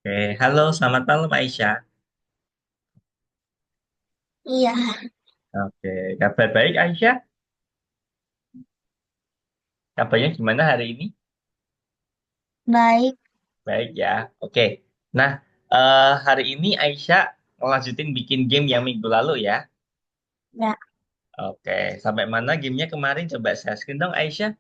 Oke, halo, selamat malam Aisyah. Iya, Oke, kabar baik Aisyah? Kabarnya gimana hari ini? baik. Baik ya. Oke, nah hari ini Aisyah ngelanjutin bikin game yang minggu lalu ya. Ya, Oke, sampai mana gamenya kemarin? Coba share screen dong Aisyah.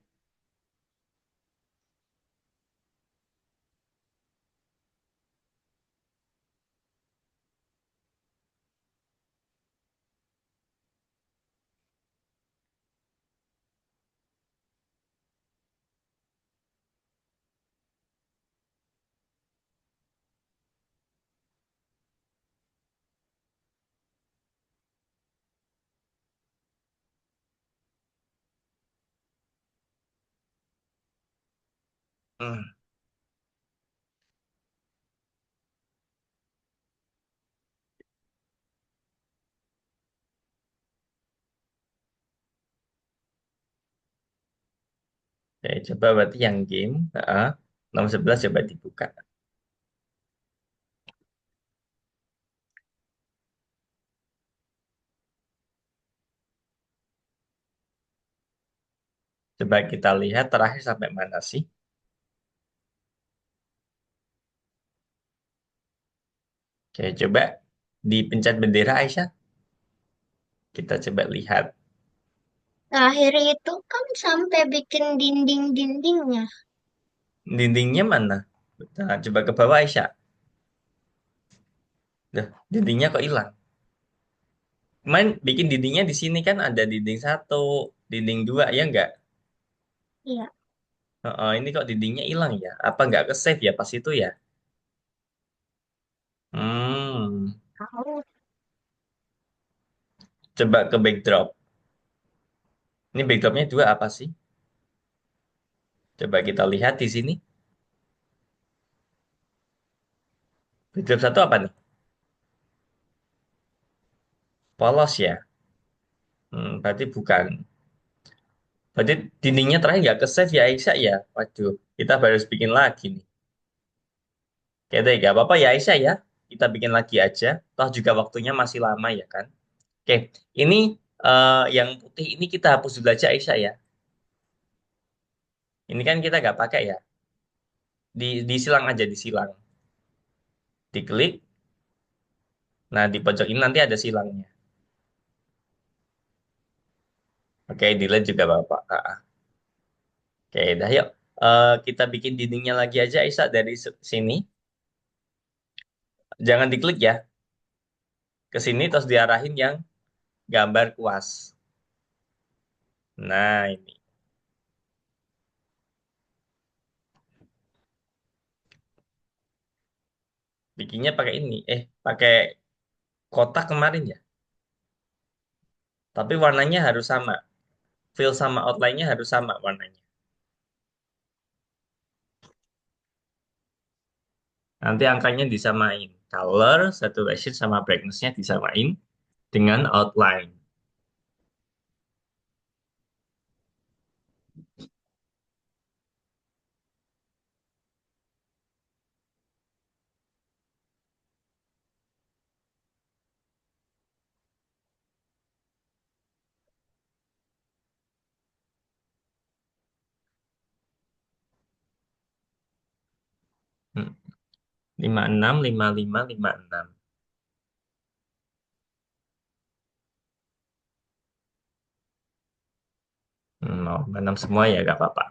Hmm, Oke, coba berarti yang game. Nomor 11 coba dibuka. Coba kita lihat terakhir sampai mana sih? Oke, coba dipencet bendera Aisyah. Kita coba lihat terakhir itu kan sampai bikin dinding-dindingnya. dindingnya mana. Nah, coba ke bawah Aisyah. Duh, dindingnya kok hilang? Main bikin dindingnya di sini kan ada dinding satu, dinding dua, ya enggak? Iya, Ini kok dindingnya hilang ya? Apa nggak ke save ya pas itu ya? Hmm, tahu. coba ke backdrop. Ini backdropnya dua apa sih? Coba kita lihat di sini. Backdrop satu apa nih? Polos ya? Berarti bukan. Berarti dindingnya terakhir nggak ke save ya Aisyah ya? Waduh, kita harus bikin lagi nih. Oke deh, nggak apa-apa ya Aisyah ya. Kita bikin lagi aja. Toh juga waktunya masih lama ya kan? Oke, ini yang putih ini kita hapus dulu aja Aisyah ya. Ini kan kita nggak pakai ya. Disilang aja, disilang. Diklik. Nah, di pojok ini nanti ada silangnya. Oke, delete juga Bapak. Oke, dah yuk. Kita bikin dindingnya lagi aja Aisyah dari sini. Jangan diklik ya. Ke sini terus diarahin yang gambar kuas. Nah, ini. Bikinnya pakai ini. Pakai kotak kemarin ya. Tapi warnanya harus sama. Fill sama outline-nya harus sama warnanya. Nanti angkanya disamain. Color, saturation, sama brightness-nya disamain dengan outline. Hmm. 56, 55, 56. Mau 56 semua ya, gak apa-apa.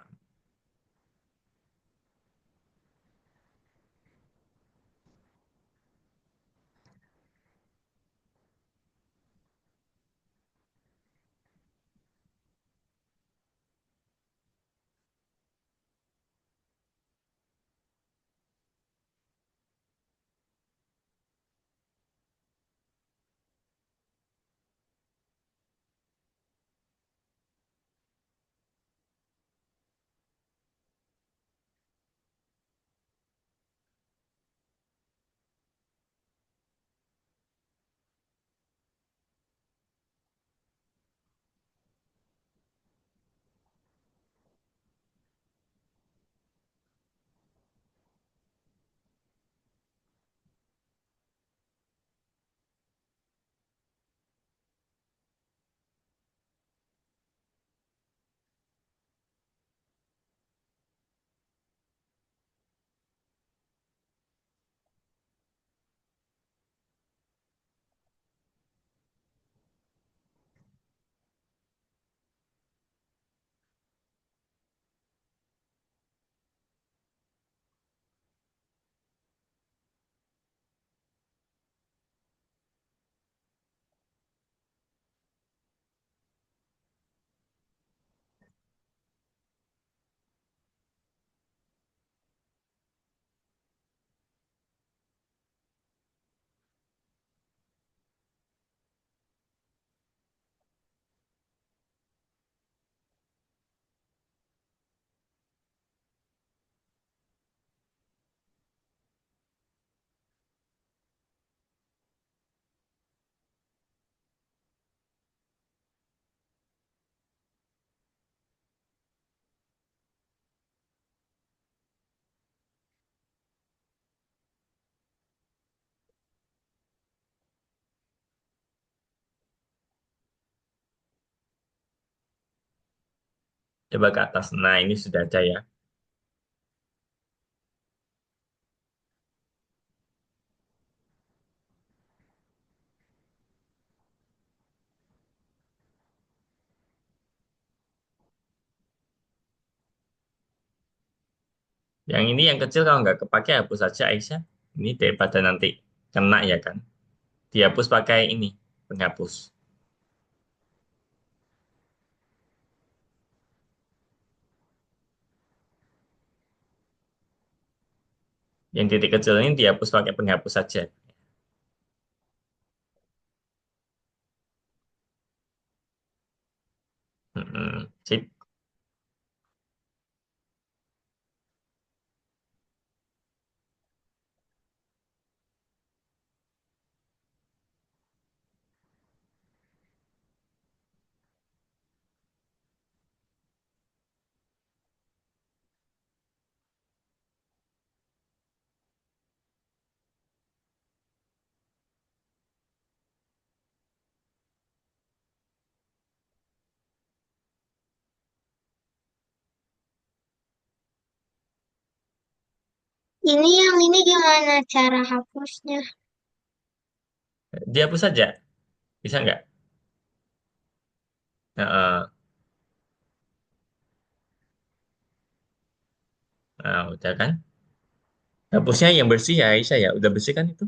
Coba ke atas. Nah, ini sudah ada ya. Yang ini yang kecil kalau nggak kepake hapus saja Aisyah. Ini daripada nanti kena ya kan. Dihapus pakai ini, penghapus. Yang titik kecil ini dihapus pakai penghapus saja. Sip. Ini yang ini gimana cara hapusnya? Dihapus saja. Bisa nggak? Nah, nah, udah kan? Hapusnya yang bersih ya Aisyah ya. Udah bersih kan itu?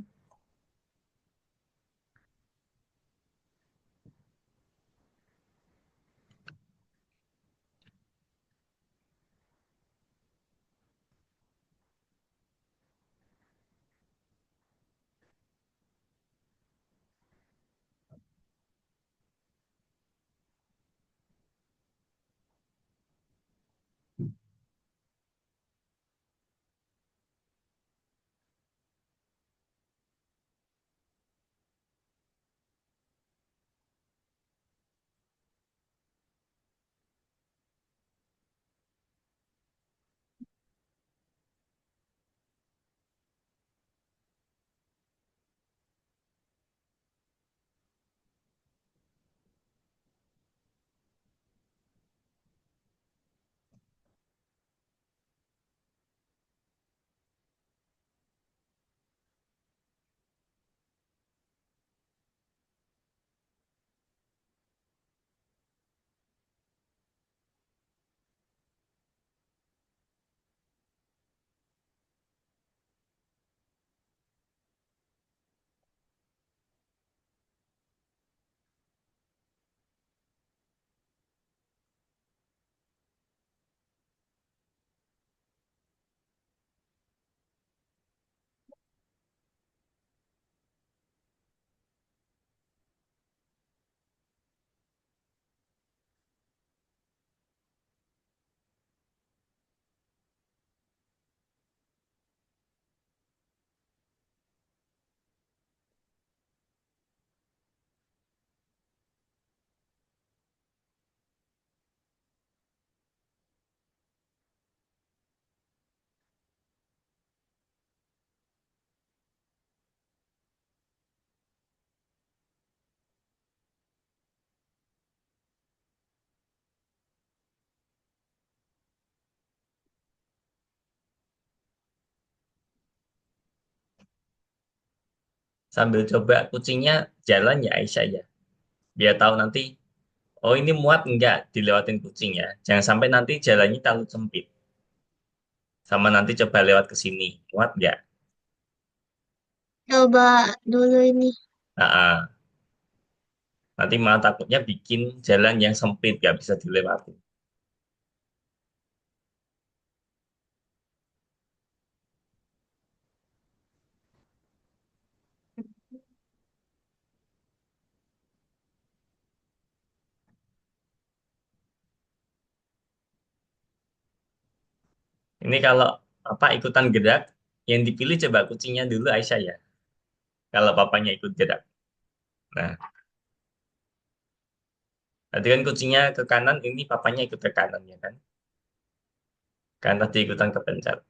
Sambil coba kucingnya jalan ya Aisyah ya. Biar tahu nanti, oh ini muat enggak dilewatin kucing ya. Jangan sampai nanti jalannya terlalu sempit. Sama nanti coba lewat ke sini. Muat enggak? Coba dulu ini. Nah, nanti malah takutnya bikin jalan yang sempit, nggak bisa dilewati. Ini kalau apa ikutan gerak, yang dipilih coba kucingnya dulu Aisyah ya. Kalau papanya ikut gerak. Nah, tadi kan kucingnya ke kanan, ini papanya ikut ke kanan ya kan? Kan tadi ikutan kepencet.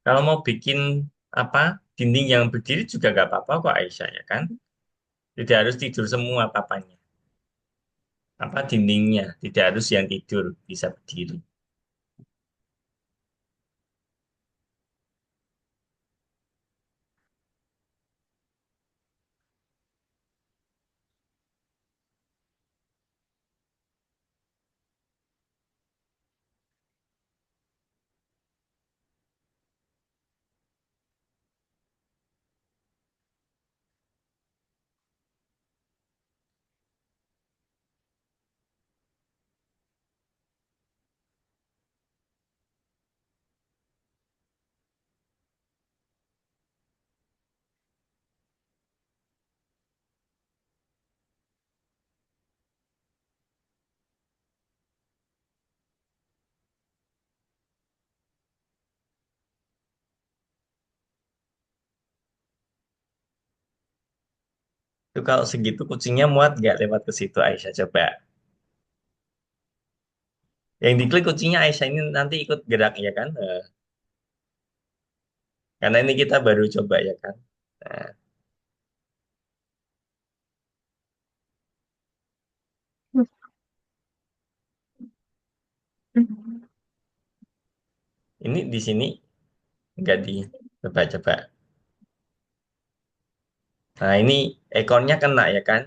Kalau mau bikin apa dinding yang berdiri juga nggak apa-apa kok Aisyah ya kan? Tidak harus tidur semua papanya. Apa dindingnya tidak harus yang tidur bisa berdiri. Itu kalau segitu kucingnya muat nggak lewat ke situ Aisyah coba. Yang diklik kucingnya Aisyah ini nanti ikut gerak ya kan? Karena ini kita baru coba ya kan. Nah, ini di sini nggak di coba-coba. Nah ini ekornya kena ya kan?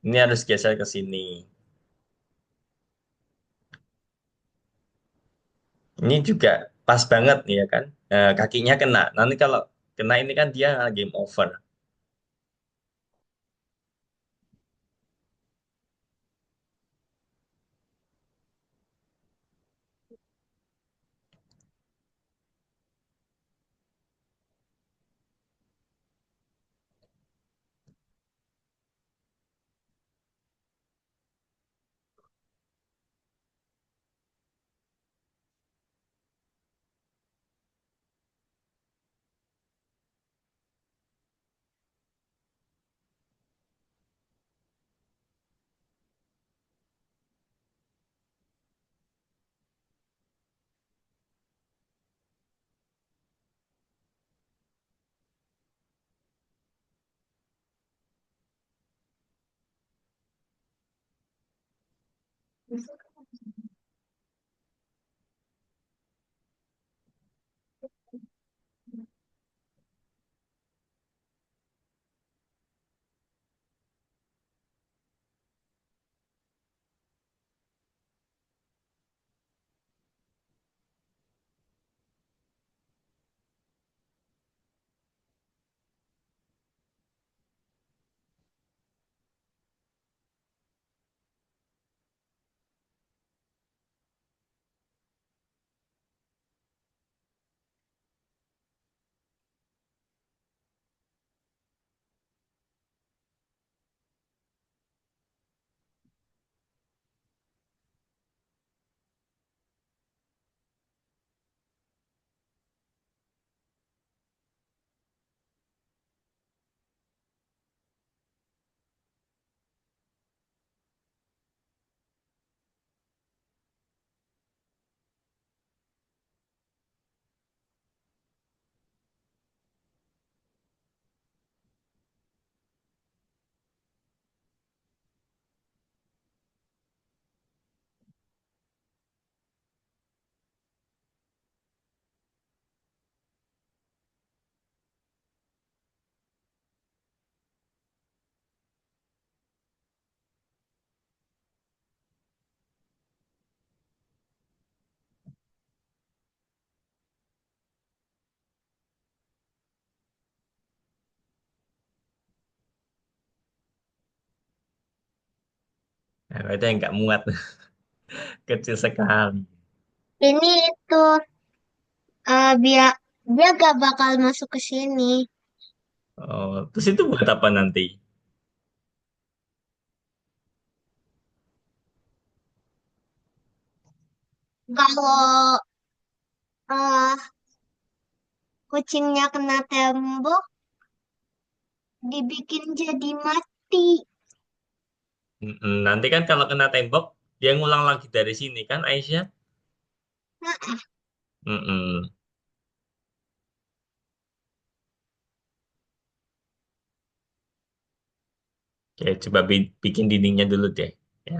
Ini harus geser ke sini. Ini juga pas banget nih ya kan? Kakinya kena. Nanti kalau kena ini kan dia game over. Nah, itu yang nggak muat, kecil sekali. Ini itu biar dia gak bakal masuk ke sini. Oh, terus itu buat apa nanti? Kalau eh, kucingnya kena tembok, dibikin jadi mati. Mm-mm. Nanti kan kalau kena tembok, dia ngulang lagi dari sini kan, Aisyah? Nah, Mm-mm. Oke, coba bikin dindingnya dulu deh. Ya,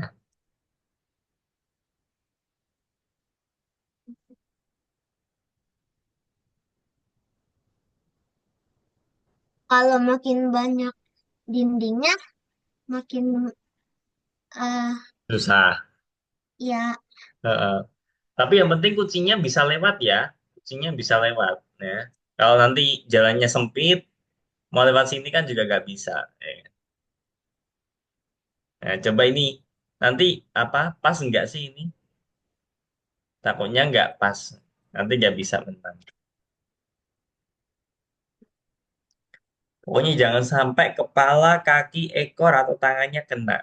kalau makin banyak dindingnya, makin eh susah. ya Heeh. Tapi yang penting kucingnya bisa lewat ya. Kucingnya bisa lewat. Ya. Kalau nanti jalannya sempit, mau lewat sini kan juga nggak bisa. Nah, coba ini nanti apa pas nggak sih ini? Takutnya nggak pas. Nanti nggak bisa menang. Pokoknya jangan sampai kepala, kaki, ekor atau tangannya kena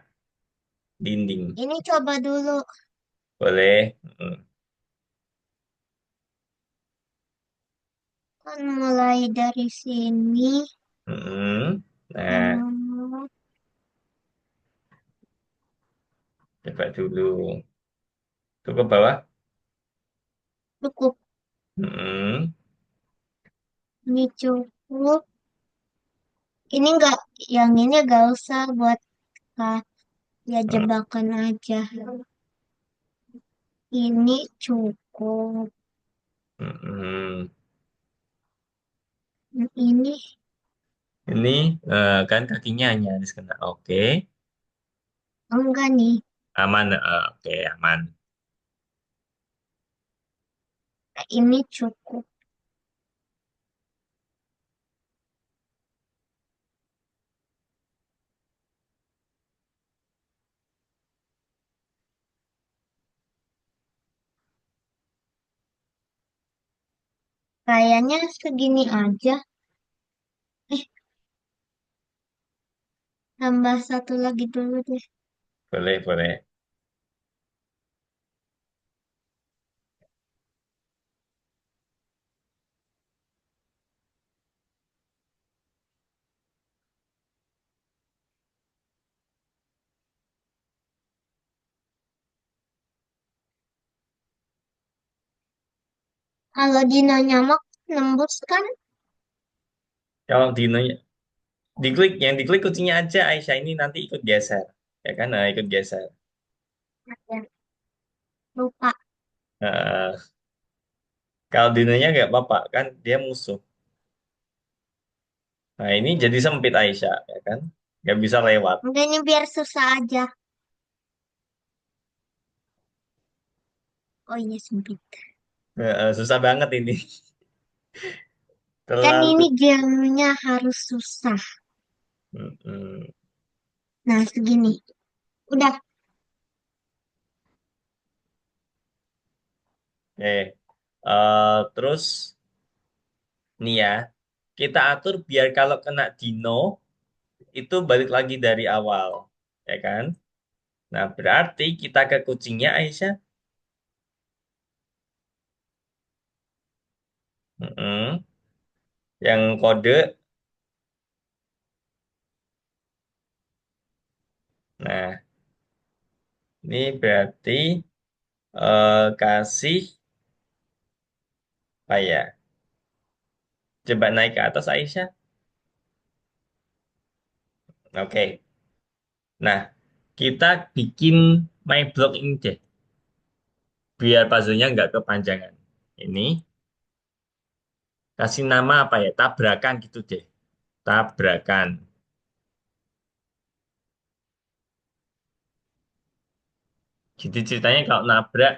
dinding. ini coba dulu Boleh. Mm. kan mulai dari sini. Mm-mm. Nah, Hmm, coba dulu. Tuh ke bawah. cukup Mm-mm. ini cukup. Ini enggak, yang ini gak usah buat kak, ya jebakan aja. Ini cukup. Mm-mm. Ini Ini kan kakinya hanya harus kena. Oke, enggak nih. aman. Oke, aman. Ini cukup. Kayaknya segini aja. Eh, tambah satu lagi dulu deh. Boleh, boleh. Kalau Dina nyamak nembus kan? Kalau diklik, yang diklik kucingnya aja Aisyah ini nanti ikut geser. Ya kan, nah, ikut geser. Ya, lupa. Nah, kalau dinonya nggak apa-apa, kan dia musuh. Nah, ini jadi sempit Aisyah, ya kan? Nggak bisa lewat. Enggak, ini biar susah aja. Oh iya sempit. Susah banget ini. Kan ini Terlalu. gamenya harus susah. Mm-mm. Nah, segini. Udah. Terus nih ya, kita atur biar kalau kena dino itu balik lagi dari awal, ya kan? Nah, berarti kita ke kucingnya Aisyah. Mm-mm. Yang kode. Nah, ini berarti kasih apa ya? Coba naik ke atas Aisyah. Oke. Nah, kita bikin my block ini deh, biar puzzle-nya nggak kepanjangan. Ini kasih nama apa ya? Tabrakan gitu deh. Tabrakan. Jadi ceritanya kalau nabrak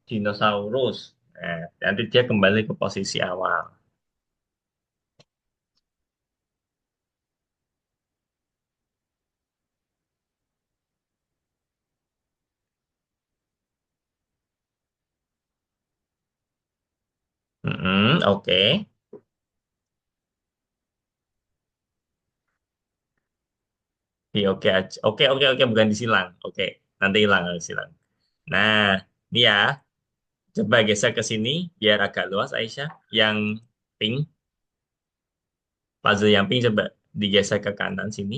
dinosaurus, nanti dia kembali ke posisi awal. Oke. Oke aja. Oke, oke, oke, bukan disilang. Oke, nanti hilang kalau disilang. Nah, ini ya, coba geser ke sini biar agak luas Aisyah. Yang pink, puzzle yang pink coba digeser ke kanan sini.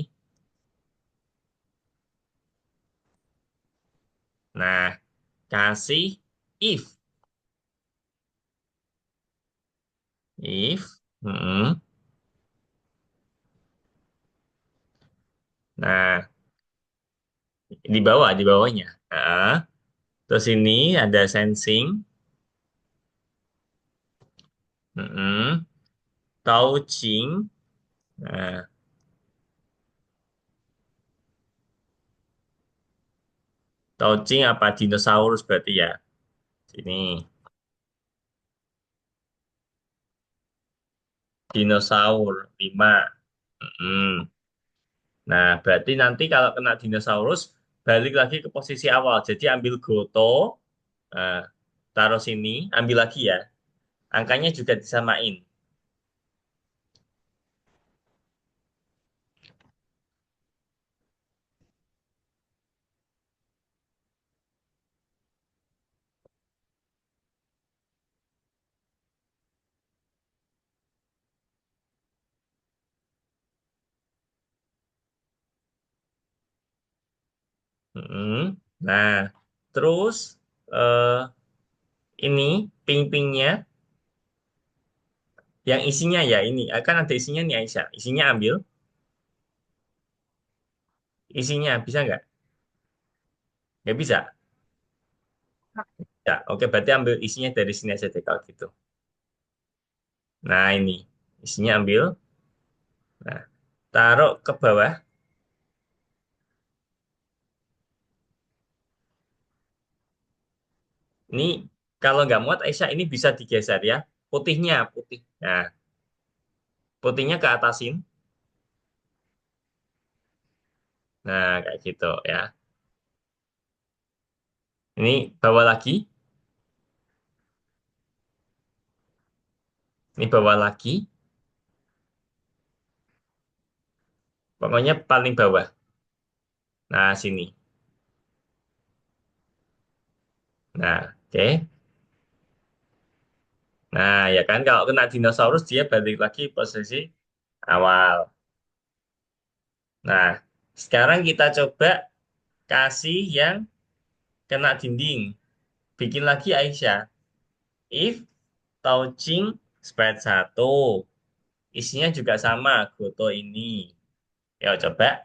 Nah, kasih if. If. Mm-mm. Nah, di bawahnya. Nah, terus ini ada sensing. Mm-mm. Touching. Nah, touching apa dinosaurus berarti ya. Sini. Dinosaur 5. Mm. Nah, berarti nanti kalau kena dinosaurus, balik lagi ke posisi awal. Jadi ambil Goto, nah, taruh sini, ambil lagi ya. Angkanya juga disamain. Mm. Nah, terus eh, ini ping-pingnya, yang isinya ya ini, akan ada isinya nih Aisyah. Isinya ambil, isinya bisa nggak? Nggak bisa. Ya, oke berarti ambil isinya dari sini aja deh kalau gitu. Nah, ini isinya ambil. Nah, taruh ke bawah. Ini kalau nggak muat Aisyah ini bisa digeser ya. Putihnya, putih. Nah, putihnya ke atasin. Nah, kayak gitu ya. Ini bawa lagi. Ini bawa lagi. Pokoknya paling bawah. Nah, sini. Nah, oke. Nah, ya kan kalau kena dinosaurus dia balik lagi posisi awal. Nah, sekarang kita coba kasih yang kena dinding. Bikin lagi Aisyah. If touching spread satu. Isinya juga sama, Goto ini. Ya, coba.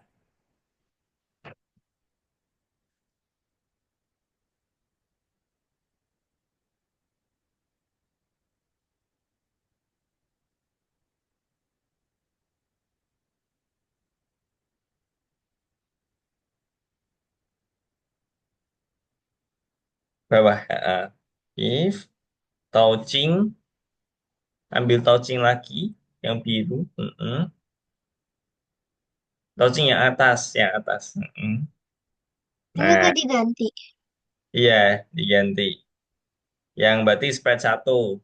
Bawah. If touching, ambil touching lagi. Yang biru. Touching yang atas. Yang atas. Ini Nah, nggak diganti. iya, diganti. Yang berarti spread satu.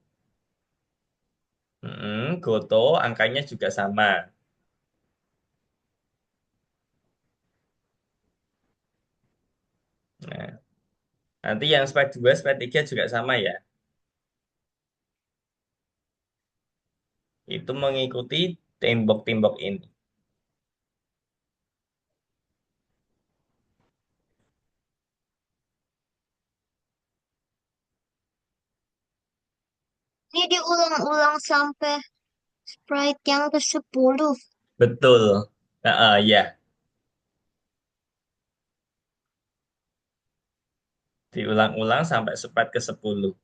Goto, angkanya juga sama. Nah, nanti yang spread 2, spread 3 juga sama ya. Itu mengikuti tembok-tembok ini. Ini diulang-ulang sampai Sprite yang ke-10. Betul. Ya, diulang-ulang sampai spread ke 10.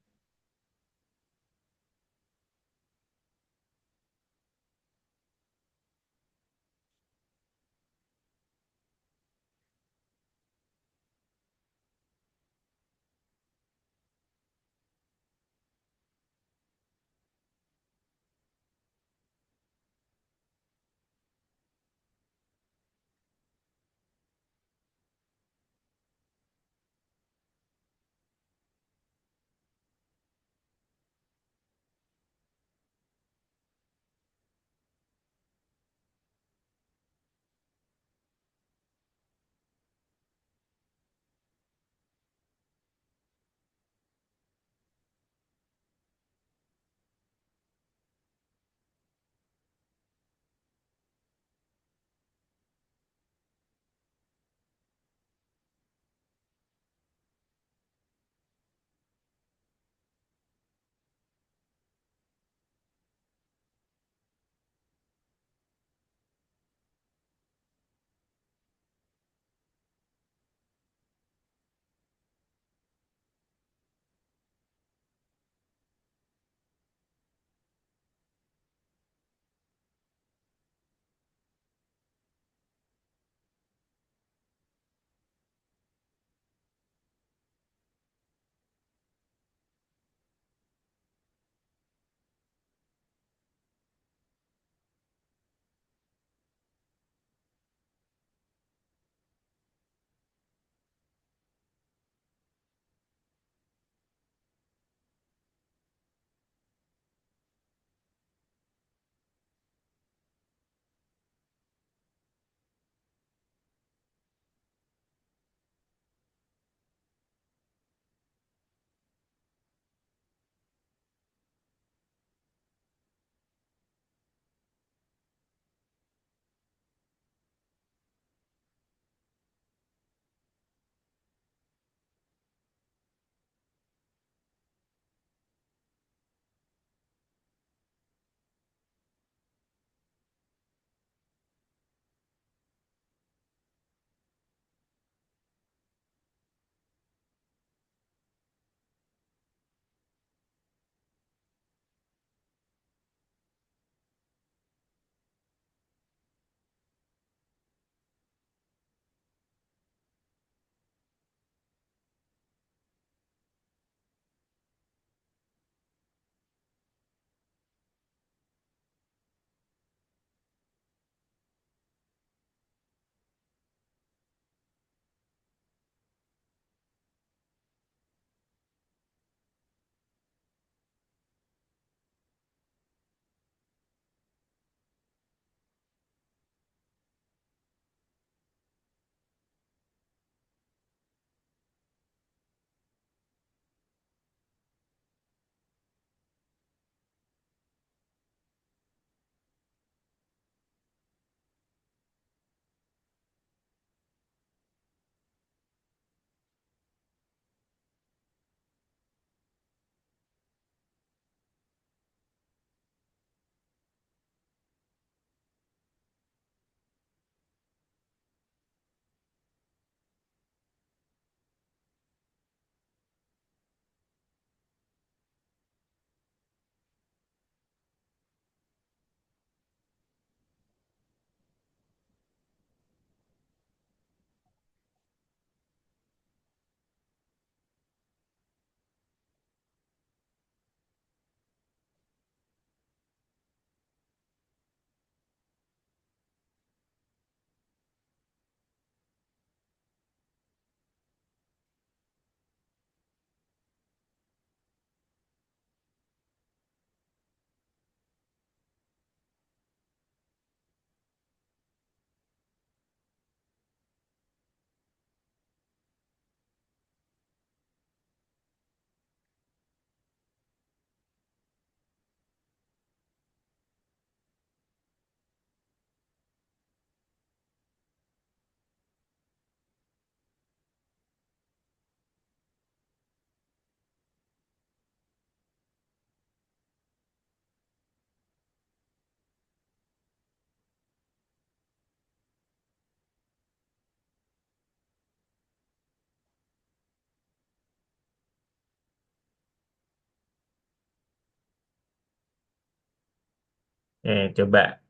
Coba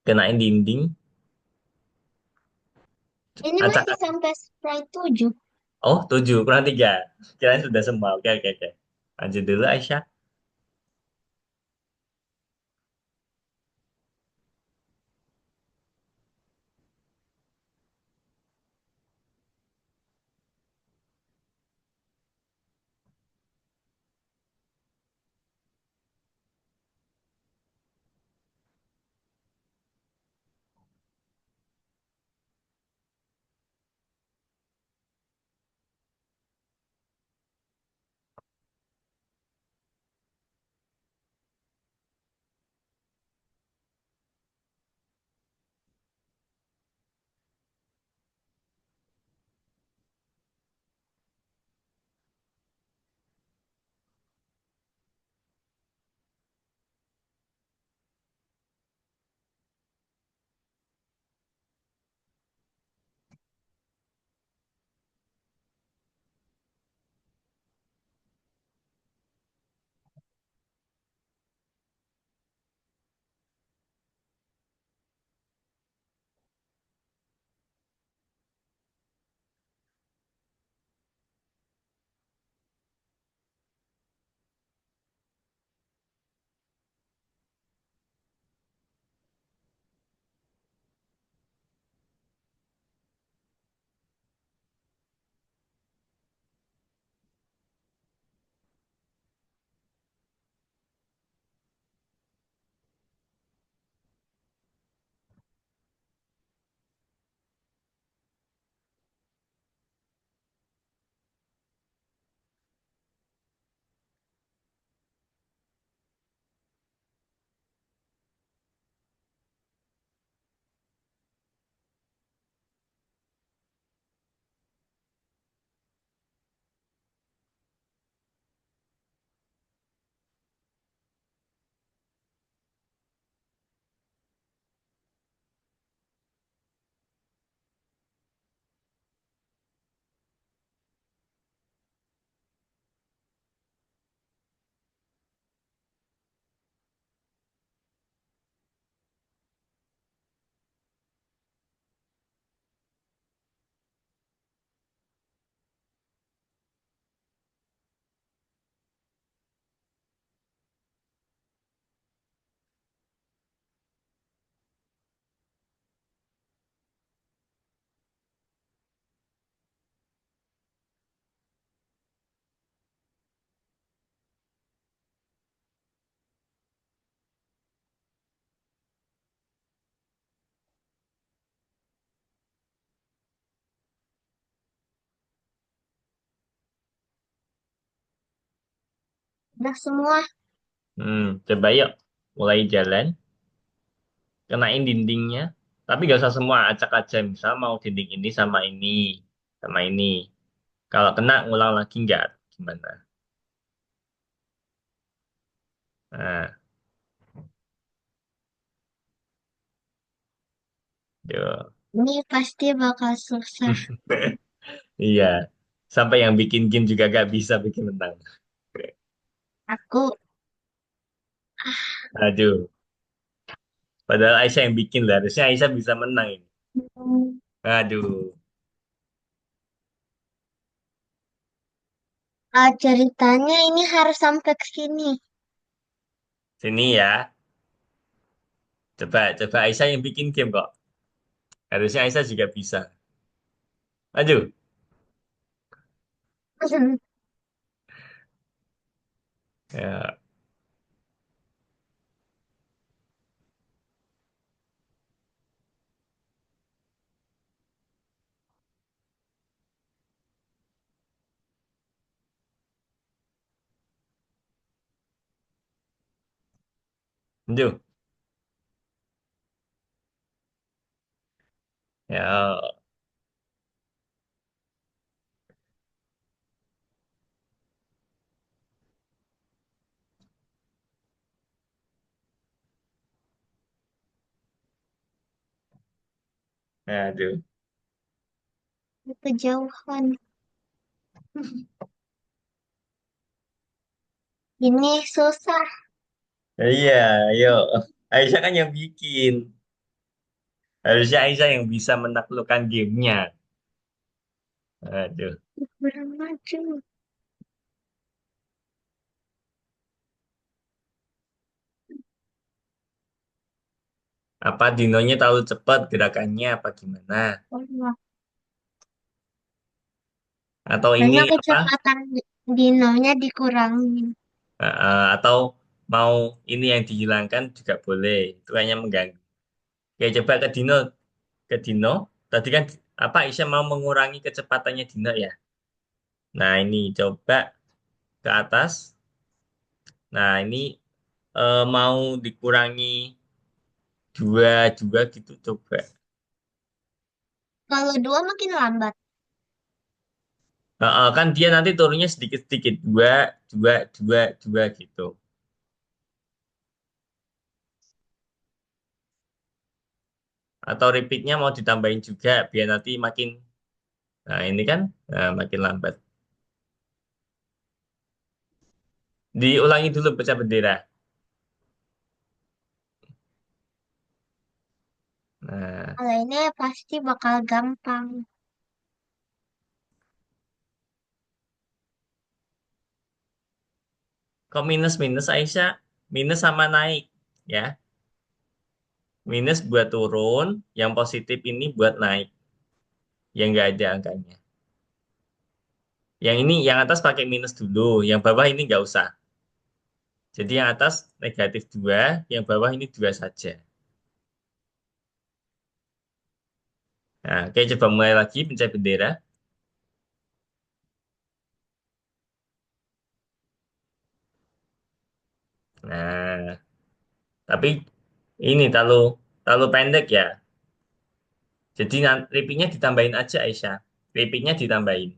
kenain dinding. Ini Acak. masih sampai sprite 7. Oh, 7 kurang 3. Kirain sudah semua. Oke, oke, oke. Lanjut dulu, Aisyah. Udah semua. Coba yuk. Mulai jalan. Kenain dindingnya. Tapi gak usah semua, acak aja. Misal mau dinding ini sama ini. Sama ini. Kalau kena, ngulang lagi nggak? Gimana? Nah, yuk. Ini pasti bakal susah. Iya. Sampai yang bikin game juga gak bisa bikin menang. Aku, Aduh. Padahal Aisyah yang bikin lah. Harusnya Aisyah bisa menang ini. hmm, Aduh. ceritanya ini harus sampai ke sini. Sini ya. Coba Aisyah yang bikin game kok. Harusnya Aisyah juga bisa. Aduh. Ya. Aduh. Ya. Aduh. Kejauhan. Ini susah. Iya, ayo. Aisyah kan yang bikin. Harusnya Aisyah yang bisa menaklukkan gamenya. Aduh. Kurang maju. Apa dinonya terlalu cepat gerakannya apa gimana? Allah. Atau ini Banyak apa? kecepatan dinonya dikurangin. Atau mau ini yang dihilangkan juga boleh. Itu hanya mengganggu. Oke, coba ke Dino. Tadi kan apa Aisyah mau mengurangi kecepatannya Dino ya? Nah, ini coba ke atas. Nah, ini mau dikurangi dua dua gitu coba. Kalau dua makin lambat. Kan dia nanti turunnya sedikit-sedikit dua dua dua dua gitu. Atau repeatnya mau ditambahin juga biar nanti makin, nah ini kan makin lambat. Diulangi dulu pecah bendera. Nah, Kalau ini pasti bakal gampang. kok minus minus Aisyah? Minus sama naik ya. Minus buat turun, yang positif ini buat naik. Yang nggak ada angkanya. Yang ini yang atas pakai minus dulu, yang bawah ini nggak usah. Jadi yang atas negatif dua, yang bawah ini dua saja. Nah, oke coba mulai lagi pencet bendera. Nah, tapi ini terlalu pendek ya. Jadi repeatnya ditambahin aja Aisyah. Repeatnya ditambahin.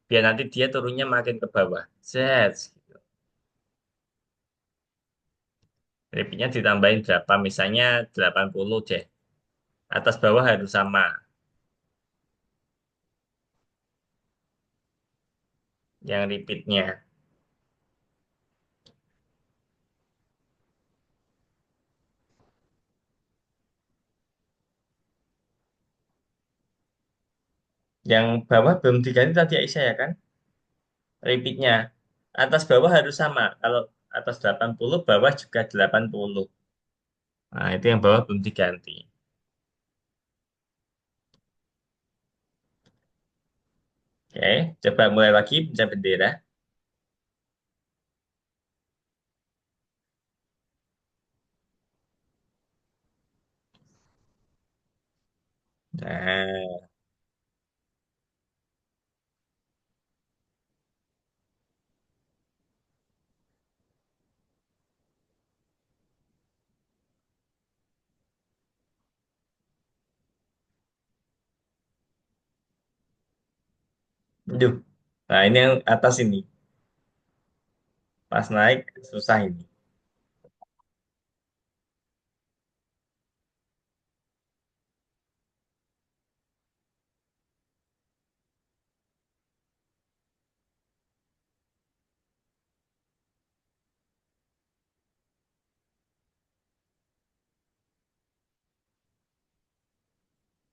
Biar nanti dia turunnya makin ke bawah. Set. Gitu. Repeatnya ditambahin berapa? Misalnya 80 deh. Atas bawah harus sama. Yang repeatnya. Yang bawah belum diganti tadi Aisyah ya kan? Repeatnya. Atas bawah harus sama. Kalau atas 80, bawah juga 80. Nah, itu yang bawah belum diganti. Oke, coba mulai lagi pencet bendera. Nah, aduh. Nah, ini yang atas ini. Pas naik, susah ini.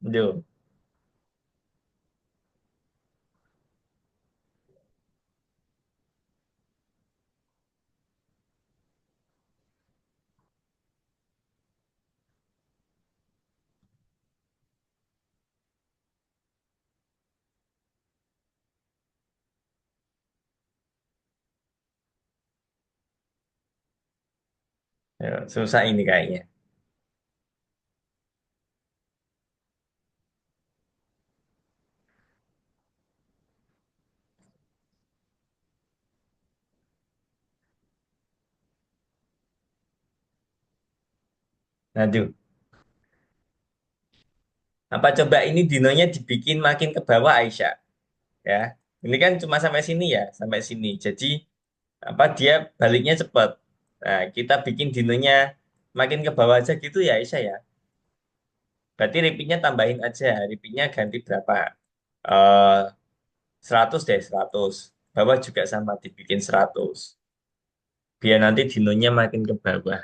Aduh. Ya, susah ini kayaknya. Aduh. Apa coba ini dinonya dibikin makin ke bawah Aisyah? Ya. Ini kan cuma sampai sini ya, sampai sini. Jadi apa dia baliknya cepat. Nah, kita bikin dinonya makin ke bawah aja gitu ya Aisyah ya. Berarti repeatnya tambahin aja. Repeatnya ganti berapa? Eh 100 deh, 100. Bawah juga sama dibikin 100. biar nanti dinonya makin ke bawah.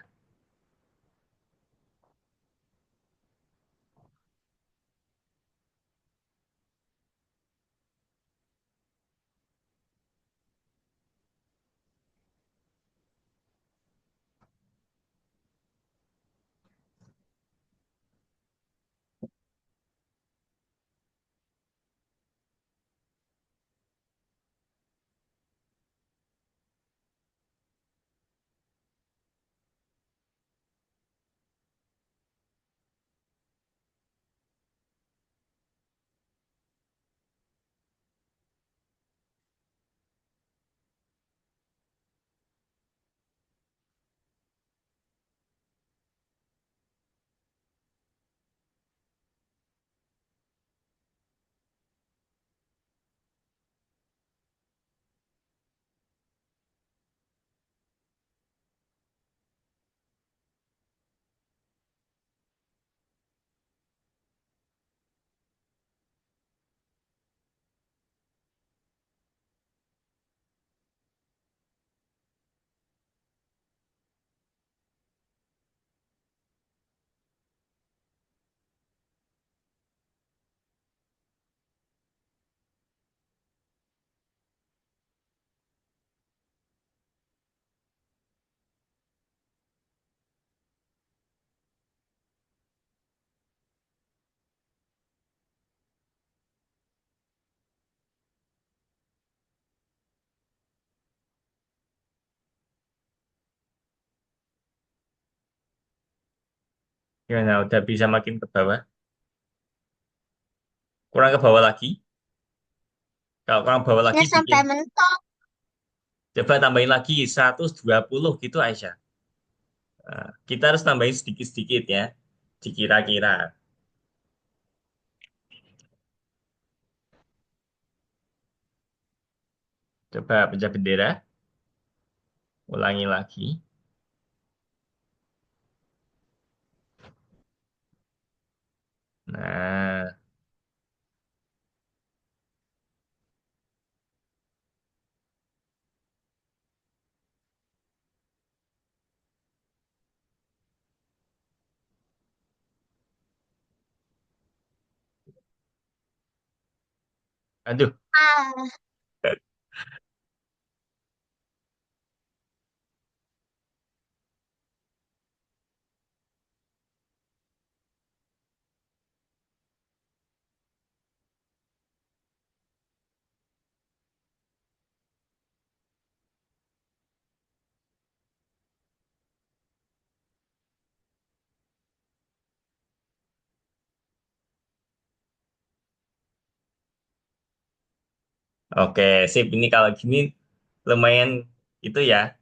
Gimana? Udah bisa makin ke bawah? Kurang ke bawah lagi? Kalau kurang bawah lagi Nggak bikin. sampai mentok. Coba tambahin lagi 120 gitu Aisyah. Nah, kita harus tambahin sedikit-sedikit ya. Dikira-kira. Coba pecah bendera. Ulangi lagi. Nah, aduh. Ah, Oke, sip. Ini kalau gini lumayan itu ya.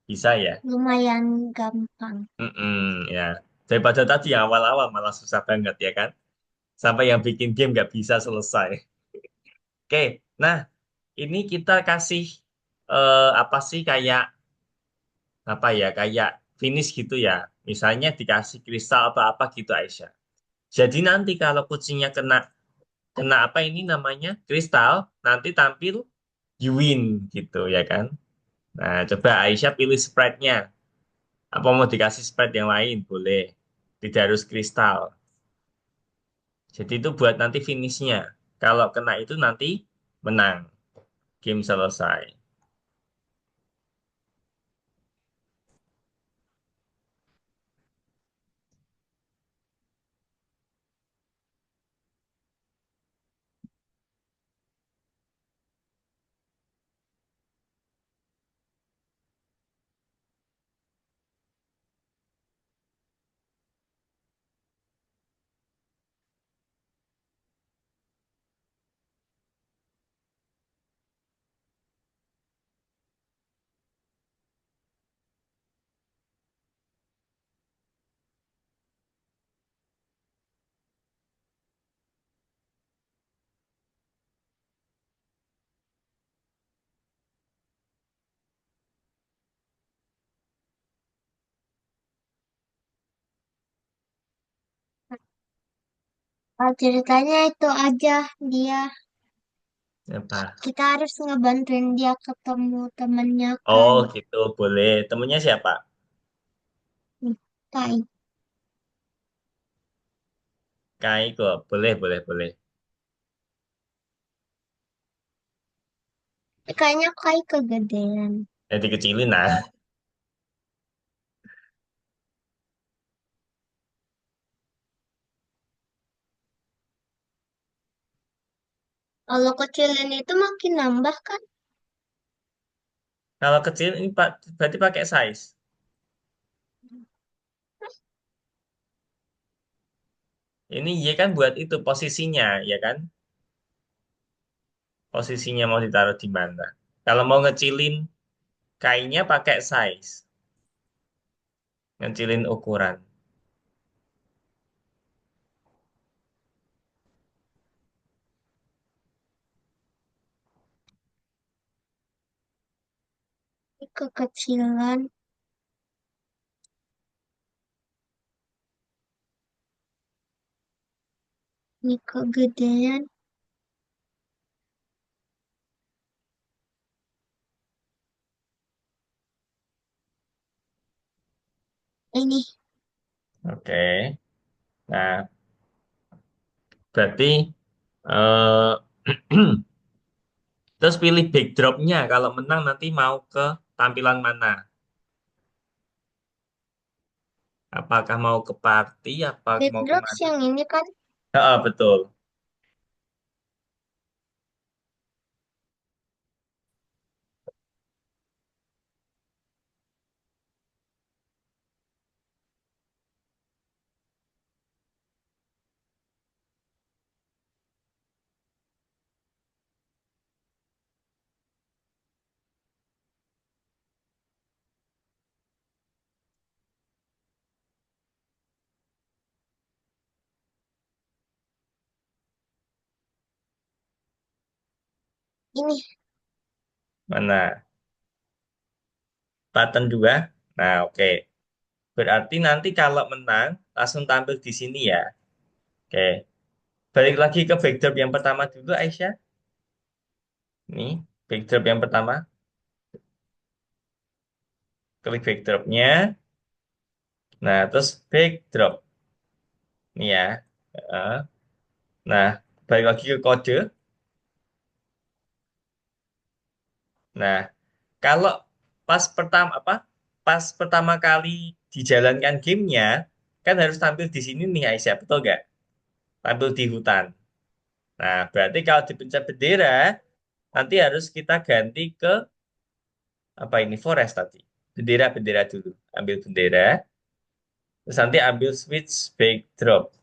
Bisa ya. lumayan gampang. Mm-mm, ya. Daripada tadi yang awal-awal malah susah banget ya kan. Sampai yang bikin game nggak bisa selesai. Oke, nah ini kita kasih apa sih kayak apa ya kayak finish gitu ya. Misalnya dikasih kristal atau apa gitu Aisyah. Jadi nanti kalau kucingnya kena kena apa ini namanya kristal, nanti tampil you win gitu ya kan. Nah coba Aisyah pilih sprite-nya. Apa mau dikasih sprite yang lain? Boleh. Tidak harus kristal. Jadi itu buat nanti finishnya. Kalau kena itu nanti menang. Game selesai. Ceritanya itu aja dia. Apa? Kita harus ngebantuin dia ketemu temennya Oh kan. gitu, boleh. Temennya siapa? Kai. Kaiko, boleh, boleh, boleh. Kayaknya Kai kegedean. Jadi kecilin nah. Kalau kecilin itu makin nambah kan? Kalau kecil ini berarti pakai size. Ini Y kan buat itu posisinya, ya kan? Posisinya mau ditaruh di mana? Kalau mau ngecilin kainnya pakai size, ngecilin ukuran. Ini kekecilan, ini kegedean. Ini Oke. Nah, berarti eh terus pilih backdropnya. Kalau menang nanti mau ke tampilan mana? Apakah mau ke party? Apa mau backdrops kemana? yang ini kan. Ah, betul. Ini Mana? Button 2. Nah, oke. Berarti nanti kalau menang langsung tampil di sini ya. Oke. Balik lagi ke backdrop yang pertama dulu, Aisyah. Nih, backdrop yang pertama. Klik backdropnya. Nah, terus backdrop. Nih ya. Heeh. Nah, balik lagi ke kode. Nah, kalau pas pertama kali dijalankan gamenya, kan harus tampil di sini nih Aisyah, betul nggak? Tampil di hutan. Nah, berarti kalau dipencet bendera, nanti harus kita ganti ke apa ini forest tadi. Bendera dulu. Ambil bendera, terus nanti ambil switch backdrop.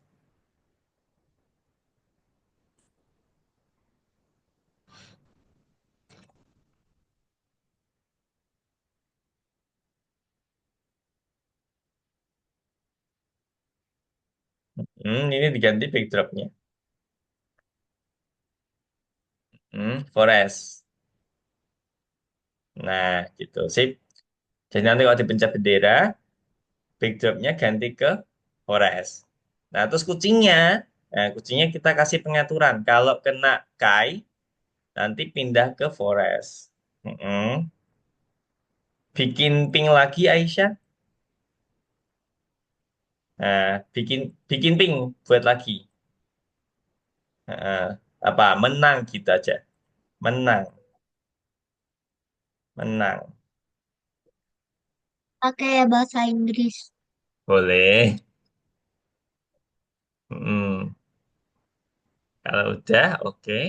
Ini diganti backdropnya. Forest. Nah, gitu. Sip. Jadi nanti kalau dipencet bendera, backdropnya ganti ke forest. Nah, terus kucingnya, kucingnya kita kasih pengaturan. Kalau kena Kai, nanti pindah ke forest. Mm-mm. Bikin ping lagi, Aisyah. Nah, bikin bikin ping buat lagi. Heeh. Apa? Menang gitu aja. Menang, menang. pakai bahasa Inggris. Boleh. Mm. Kalau udah, oke.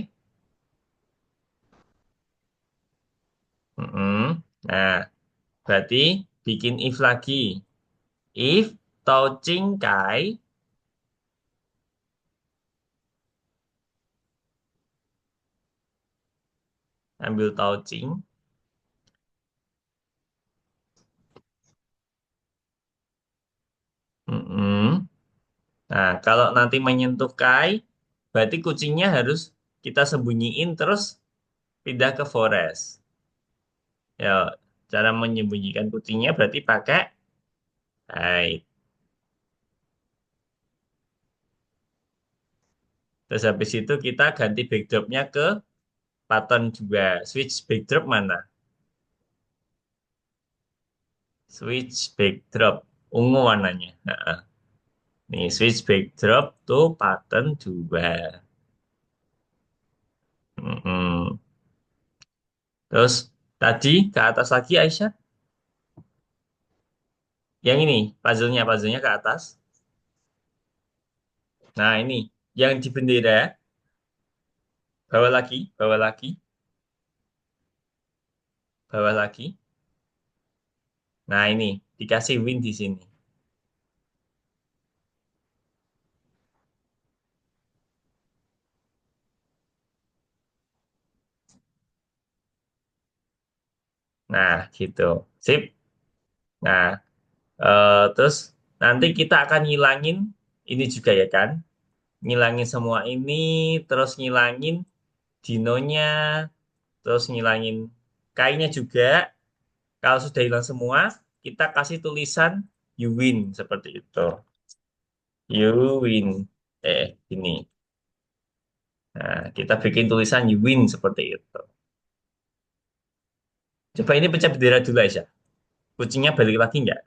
Mm-mm. Nah, berarti bikin if lagi. If touching Kai, ambil touching. Mm-mm. Nah, kalau nanti menyentuh Kai, berarti kucingnya harus kita sembunyiin terus pindah ke forest. Ya, cara menyembunyikan kucingnya berarti pakai hide. Terus habis itu kita ganti backdropnya ke pattern 2. Switch backdrop mana? Switch backdrop. Ungu warnanya. Nah, nih, switch backdrop tuh pattern 2. Mm-mm. Terus tadi ke atas lagi Aisyah. Yang ini, puzzle-nya ke atas. Nah, ini yang di bendera, bawah lagi, bawah lagi. Nah, ini dikasih win di sini. Nah, gitu. Sip. Nah, terus nanti kita akan ngilangin ini juga ya kan? Ngilangin semua ini, terus ngilangin dinonya, terus ngilangin kainya juga. Kalau sudah hilang semua, kita kasih tulisan you win seperti itu. You win. Ini. Nah, kita bikin tulisan you win seperti itu. Coba ini pecah bendera dulu Aisyah. Kucingnya balik lagi nggak?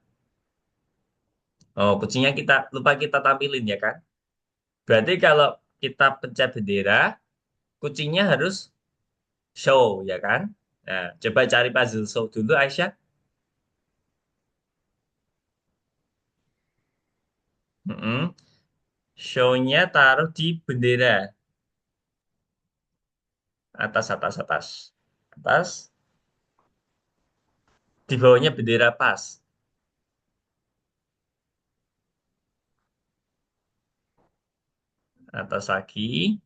Oh, kucingnya kita lupa kita tampilin ya kan? Berarti kalau kita pecah bendera, kucingnya harus show ya kan? Nah, coba cari puzzle show dulu Aisyah. Mm-mm. Show-nya taruh di bendera. Atas, atas, atas. Atas. Di bawahnya bendera pas. Atas lagi.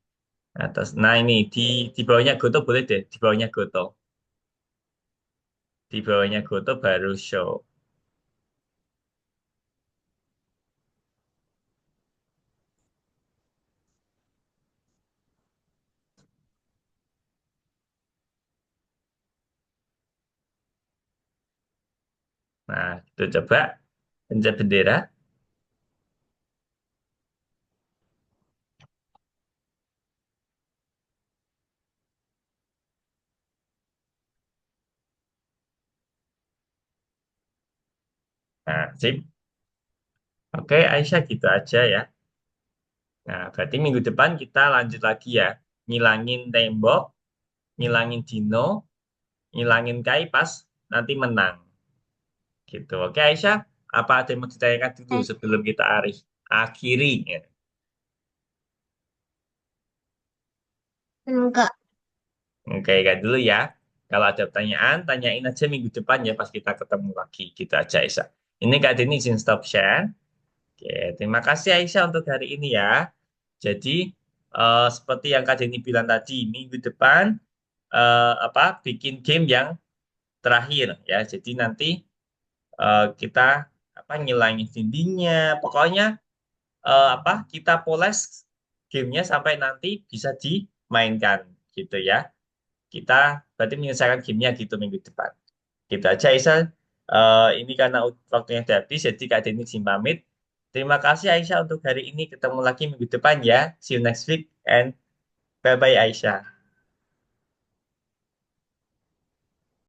Atas. Nah ini di bawahnya Goto boleh deh. Di bawahnya Goto. Di bawahnya Goto baru show. Nah, itu coba pencet bendera. Nah, sip. Oke, Aisyah gitu aja ya. Nah, berarti minggu depan kita lanjut lagi ya. Ngilangin tembok, ngilangin dino, ngilangin kai pas nanti menang. Gitu. Oke, Aisyah. Apa ada yang mau ditanyakan dulu Eh, sebelum kita akhiri? Ya. enggak. Oke, kan dulu ya. Kalau ada pertanyaan, tanyain aja minggu depan ya pas kita ketemu lagi. Gitu aja, Aisyah. Ini Kak Denny izin stop share. Oke, terima kasih Aisyah untuk hari ini ya. Jadi, seperti yang Kak Denny bilang tadi, minggu depan bikin game yang terakhir ya. Jadi nanti kita ngilangin dindingnya. Pokoknya kita poles gamenya sampai nanti bisa dimainkan gitu ya. Kita berarti menyelesaikan gamenya gitu minggu depan. Gitu aja Aisyah. Ini karena waktunya sudah habis, jadi Kak Denny izin pamit. Terima kasih Aisyah untuk hari ini. Ketemu lagi minggu depan ya. See you next week and bye-bye Aisyah.